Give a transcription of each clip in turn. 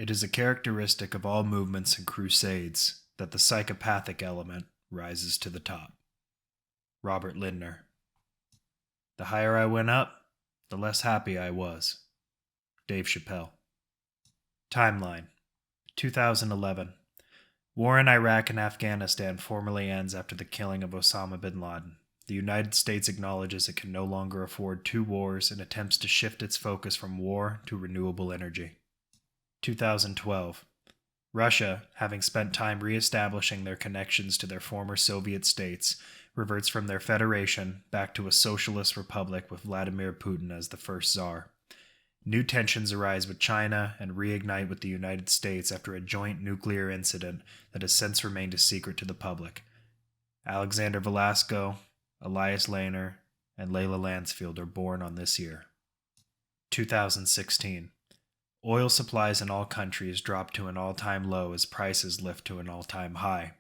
It is a characteristic of all movements and crusades that the psychopathic element rises to the top. Robert Lindner. The higher I went up, the less happy I was. Dave Chappelle. Timeline 2011. War in Iraq and Afghanistan formally ends after the killing of Osama bin Laden. The United States acknowledges it can no longer afford two wars and attempts to shift its focus from war to renewable energy. 2012. Russia, having spent time re-establishing their connections to their former Soviet states, reverts from their federation back to a socialist republic with Vladimir Putin as the first czar. New tensions arise with China and reignite with the United States after a joint nuclear incident that has since remained a secret to the public. Alexander Velasco, Elias Lehner, and Layla Lansfield are born on this year. 2016. Oil supplies in all countries drop to an all-time low as prices lift to an all-time high.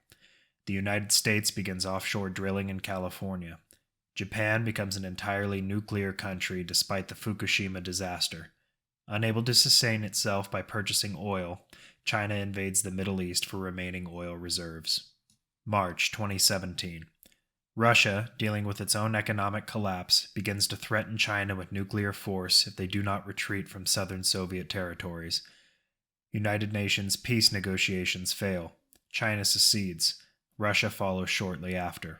The United States begins offshore drilling in California. Japan becomes an entirely nuclear country despite the Fukushima disaster. Unable to sustain itself by purchasing oil, China invades the Middle East for remaining oil reserves. March 2017. Russia, dealing with its own economic collapse, begins to threaten China with nuclear force if they do not retreat from southern Soviet territories. United Nations peace negotiations fail. China secedes. Russia follows shortly after.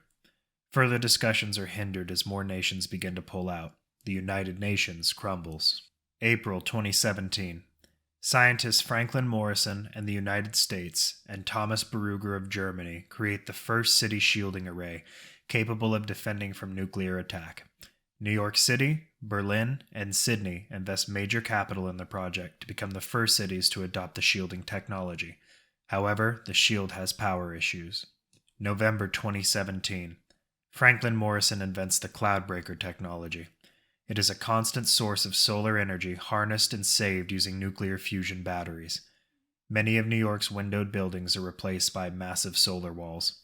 Further discussions are hindered as more nations begin to pull out. The United Nations crumbles. April 2017. Scientists Franklin Morrison and the United States and Thomas Berruger of Germany create the first city shielding array capable of defending from nuclear attack. New York City, Berlin, and Sydney invest major capital in the project to become the first cities to adopt the shielding technology. However, the shield has power issues. November 2017. Franklin Morrison invents the cloudbreaker technology. It is a constant source of solar energy harnessed and saved using nuclear fusion batteries. Many of New York's windowed buildings are replaced by massive solar walls.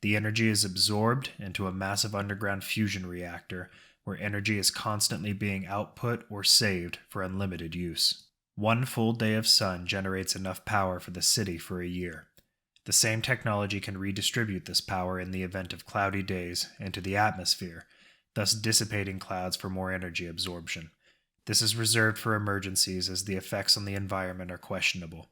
The energy is absorbed into a massive underground fusion reactor where energy is constantly being output or saved for unlimited use. One full day of sun generates enough power for the city for a year. The same technology can redistribute this power in the event of cloudy days into the atmosphere, thus dissipating clouds for more energy absorption. This is reserved for emergencies as the effects on the environment are questionable.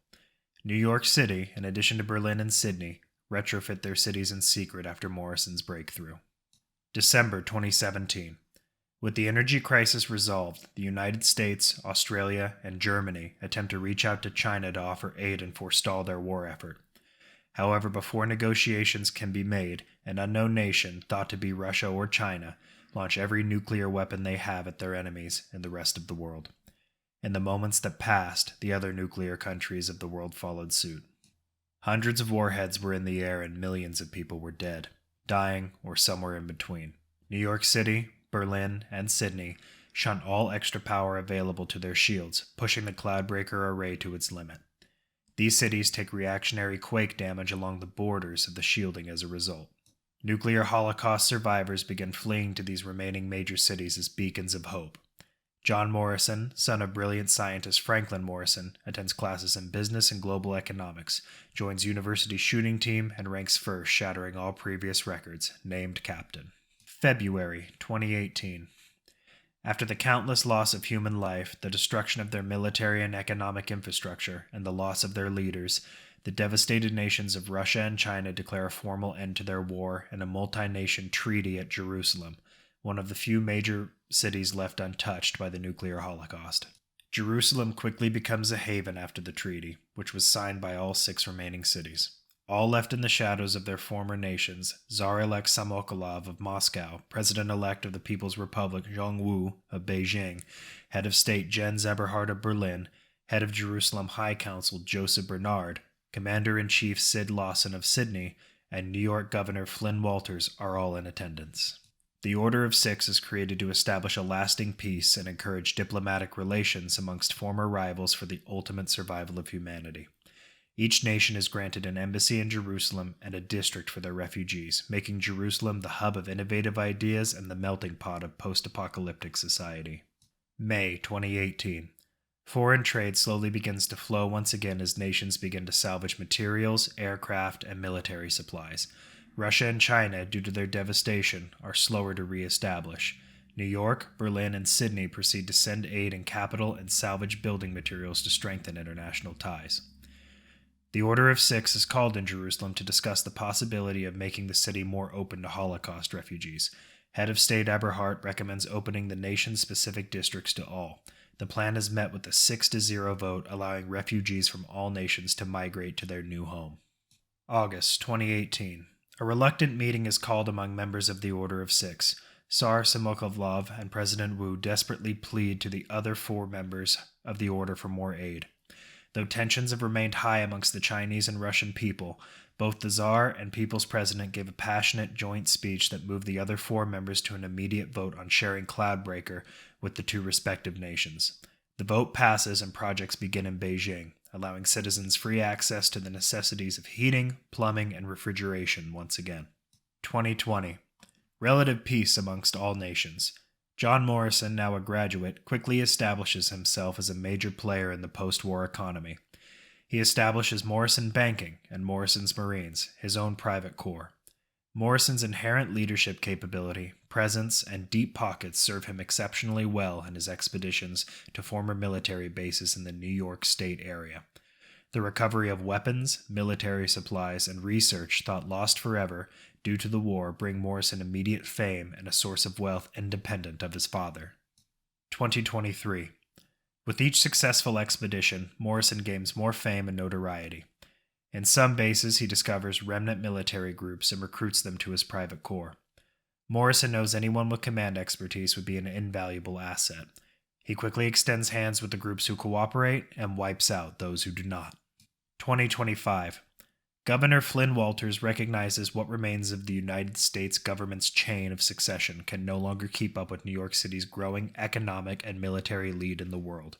New York City, in addition to Berlin and Sydney, retrofit their cities in secret after Morrison's breakthrough. December 2017. With the energy crisis resolved, the United States, Australia, and Germany attempt to reach out to China to offer aid and forestall their war effort. However, before negotiations can be made, an unknown nation, thought to be Russia or China, launch every nuclear weapon they have at their enemies and the rest of the world. In the moments that passed, the other nuclear countries of the world followed suit. Hundreds of warheads were in the air and millions of people were dead, dying, or somewhere in between. New York City, Berlin, and Sydney shunt all extra power available to their shields, pushing the cloudbreaker array to its limit. These cities take reactionary quake damage along the borders of the shielding as a result. Nuclear Holocaust survivors begin fleeing to these remaining major cities as beacons of hope. John Morrison, son of brilliant scientist Franklin Morrison, attends classes in business and global economics, joins university shooting team, and ranks first, shattering all previous records, named captain. February 2018. After the countless loss of human life, the destruction of their military and economic infrastructure, and the loss of their leaders, the devastated nations of Russia and China declare a formal end to their war and a multi-nation treaty at Jerusalem, one of the few major cities left untouched by the nuclear holocaust. Jerusalem quickly becomes a haven after the treaty, which was signed by all 6 remaining cities. All left in the shadows of their former nations, Tsar-elect Samokolov of Moscow, President-elect of the People's Republic Zhang Wu of Beijing, Head of State Jens Eberhard of Berlin, Head of Jerusalem High Council Joseph Bernard, Commander-in-Chief Sid Lawson of Sydney, and New York Governor Flynn Walters are all in attendance. The Order of Six is created to establish a lasting peace and encourage diplomatic relations amongst former rivals for the ultimate survival of humanity. Each nation is granted an embassy in Jerusalem and a district for their refugees, making Jerusalem the hub of innovative ideas and the melting pot of post-apocalyptic society. May 2018. Foreign trade slowly begins to flow once again as nations begin to salvage materials, aircraft, and military supplies. Russia and China, due to their devastation, are slower to re-establish. New York, Berlin, and Sydney proceed to send aid in capital and salvage building materials to strengthen international ties. The Order of Six is called in Jerusalem to discuss the possibility of making the city more open to Holocaust refugees. Head of State Eberhard recommends opening the nation-specific districts to all. The plan is met with a 6-0 vote, allowing refugees from all nations to migrate to their new home. August 2018. A reluctant meeting is called among members of the Order of Six. Tsar Samokovlov and President Wu desperately plead to the other 4 members of the order for more aid. Though tensions have remained high amongst the Chinese and Russian people, both the Tsar and People's President gave a passionate joint speech that moved the other 4 members to an immediate vote on sharing Cloudbreaker with the 2 respective nations. The vote passes and projects begin in Beijing, allowing citizens free access to the necessities of heating, plumbing, and refrigeration once again. 2020. Relative peace amongst all nations. John Morrison, now a graduate, quickly establishes himself as a major player in the post-war economy. He establishes Morrison Banking and Morrison's Marines, his own private corps. Morrison's inherent leadership capability, presence, and deep pockets serve him exceptionally well in his expeditions to former military bases in the New York State area. The recovery of weapons, military supplies, and research thought lost forever due to the war bring Morrison immediate fame and a source of wealth independent of his father. 2023. With each successful expedition, Morrison gains more fame and notoriety. In some bases, he discovers remnant military groups and recruits them to his private corps. Morrison knows anyone with command expertise would be an invaluable asset. He quickly extends hands with the groups who cooperate and wipes out those who do not. 2025. Governor Flynn Walters recognizes what remains of the United States government's chain of succession can no longer keep up with New York City's growing economic and military lead in the world.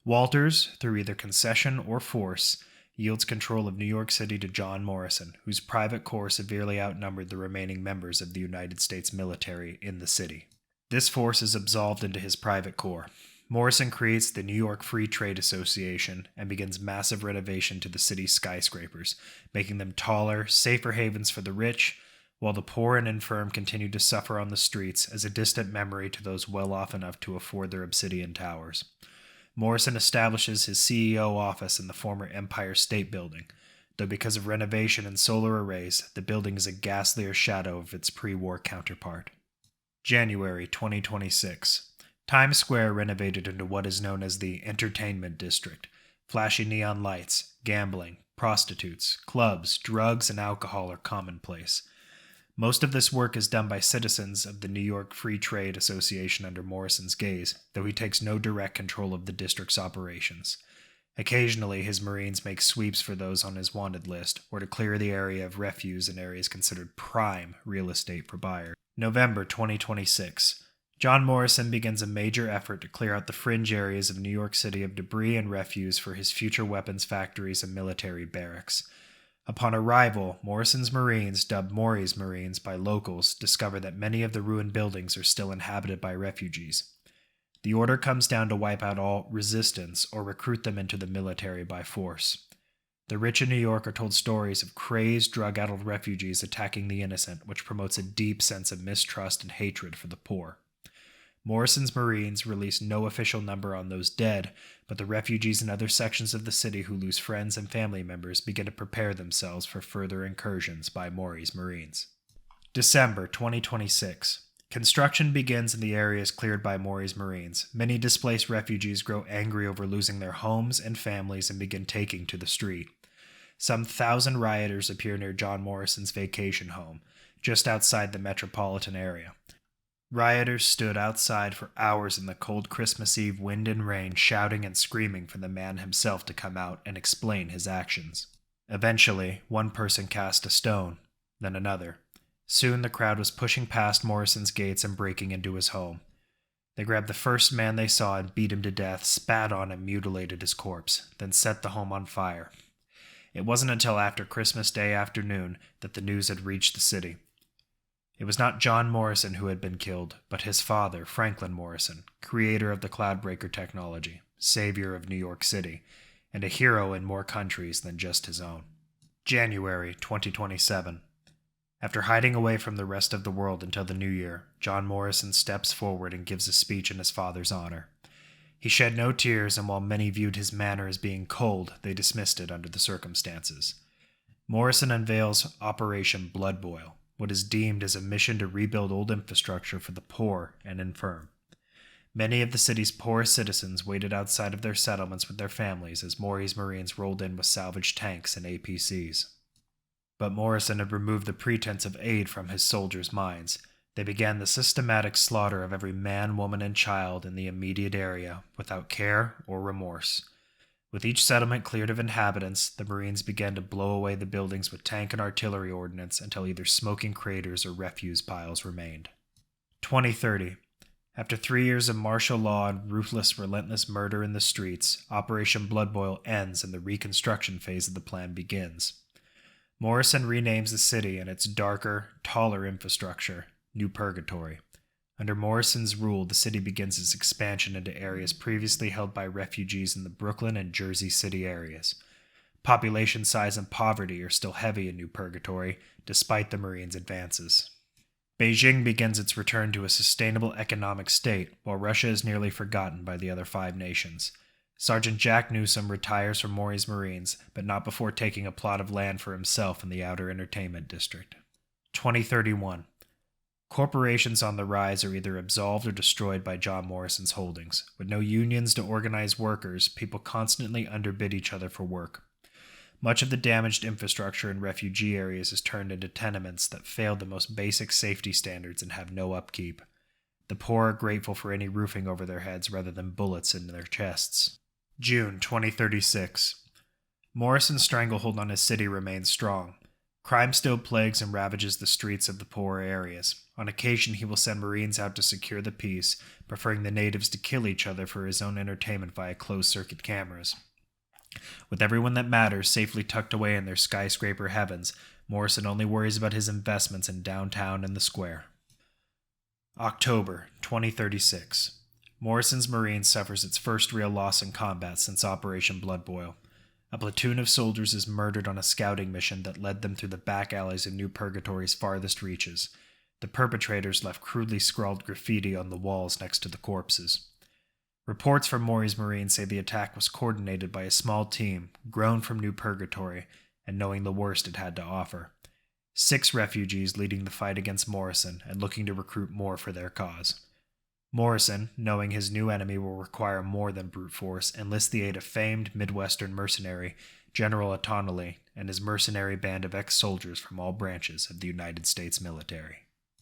Walters, through either concession or force, yields control of New York City to John Morrison, whose private corps severely outnumbered the remaining members of the United States military in the city. This force is absolved into his private corps. Morrison creates the New York Free Trade Association and begins massive renovation to the city's skyscrapers, making them taller, safer havens for the rich, while the poor and infirm continue to suffer on the streets as a distant memory to those well off enough to afford their obsidian towers. Morrison establishes his CEO office in the former Empire State Building, though because of renovation and solar arrays, the building is a ghastlier shadow of its pre-war counterpart. January 2026. Times Square renovated into what is known as the Entertainment District. Flashy neon lights, gambling, prostitutes, clubs, drugs, and alcohol are commonplace. Most of this work is done by citizens of the New York Free Trade Association under Morrison's gaze, though he takes no direct control of the district's operations. Occasionally, his Marines make sweeps for those on his wanted list, or to clear the area of refuse in areas considered prime real estate for buyers. November 2026. John Morrison begins a major effort to clear out the fringe areas of New York City of debris and refuse for his future weapons factories and military barracks. Upon arrival, Morrison's Marines, dubbed Maury's Marines by locals, discover that many of the ruined buildings are still inhabited by refugees. The order comes down to wipe out all resistance or recruit them into the military by force. The rich in New York are told stories of crazed, drug-addled refugees attacking the innocent, which promotes a deep sense of mistrust and hatred for the poor. Morrison's Marines release no official number on those dead, but the refugees in other sections of the city who lose friends and family members begin to prepare themselves for further incursions by Maury's Marines. December 2026. Construction begins in the areas cleared by Maury's Marines. Many displaced refugees grow angry over losing their homes and families and begin taking to the street. Some 1,000 rioters appear near John Morrison's vacation home, just outside the metropolitan area. Rioters stood outside for hours in the cold Christmas Eve wind and rain, shouting and screaming for the man himself to come out and explain his actions. Eventually, one person cast a stone, then another. Soon the crowd was pushing past Morrison's gates and breaking into his home. They grabbed the first man they saw and beat him to death, spat on and mutilated his corpse, then set the home on fire. It wasn't until after Christmas Day afternoon that the news had reached the city. It was not John Morrison who had been killed, but his father, Franklin Morrison, creator of the Cloudbreaker technology, savior of New York City, and a hero in more countries than just his own. January 2027. After hiding away from the rest of the world until the new year, John Morrison steps forward and gives a speech in his father's honor. He shed no tears, and while many viewed his manner as being cold, they dismissed it under the circumstances. Morrison unveils Operation Blood Boil, what is deemed as a mission to rebuild old infrastructure for the poor and infirm. Many of the city's poorest citizens waited outside of their settlements with their families as Maury's Marines rolled in with salvaged tanks and APCs. But Morrison had removed the pretense of aid from his soldiers' minds. They began the systematic slaughter of every man, woman, and child in the immediate area, without care or remorse. With each settlement cleared of inhabitants, the Marines began to blow away the buildings with tank and artillery ordnance until either smoking craters or refuse piles remained. 2030. After 3 years of martial law and ruthless, relentless murder in the streets, Operation Blood Boil ends and the reconstruction phase of the plan begins. Morrison renames the city and its darker, taller infrastructure New Purgatory. Under Morrison's rule, the city begins its expansion into areas previously held by refugees in the Brooklyn and Jersey City areas. Population size and poverty are still heavy in New Purgatory, despite the Marines' advances. Beijing begins its return to a sustainable economic state, while Russia is nearly forgotten by the other 5 nations. Sergeant Jack Newsom retires from Maury's Marines, but not before taking a plot of land for himself in the Outer Entertainment District. 2031. Corporations on the rise are either absolved or destroyed by John Morrison's holdings. With no unions to organize workers, people constantly underbid each other for work. Much of the damaged infrastructure in refugee areas is turned into tenements that fail the most basic safety standards and have no upkeep. The poor are grateful for any roofing over their heads rather than bullets in their chests. June 2036. Morrison's stranglehold on his city remains strong. Crime still plagues and ravages the streets of the poorer areas. On occasion, he will send Marines out to secure the peace, preferring the natives to kill each other for his own entertainment via closed-circuit cameras. With everyone that matters safely tucked away in their skyscraper heavens, Morrison only worries about his investments in downtown and the square. October 2036. Morrison's Marines suffers its first real loss in combat since Operation Blood Boil. A platoon of soldiers is murdered on a scouting mission that led them through the back alleys of New Purgatory's farthest reaches. The perpetrators left crudely scrawled graffiti on the walls next to the corpses. Reports from Maury's Marines say the attack was coordinated by a small team, grown from New Purgatory, and knowing the worst it had to offer. 6 refugees leading the fight against Morrison and looking to recruit more for their cause. Morrison, knowing his new enemy will require more than brute force, enlists the aid of famed Midwestern mercenary General O'Tonnelly and his mercenary band of ex-soldiers from all branches of the United States military.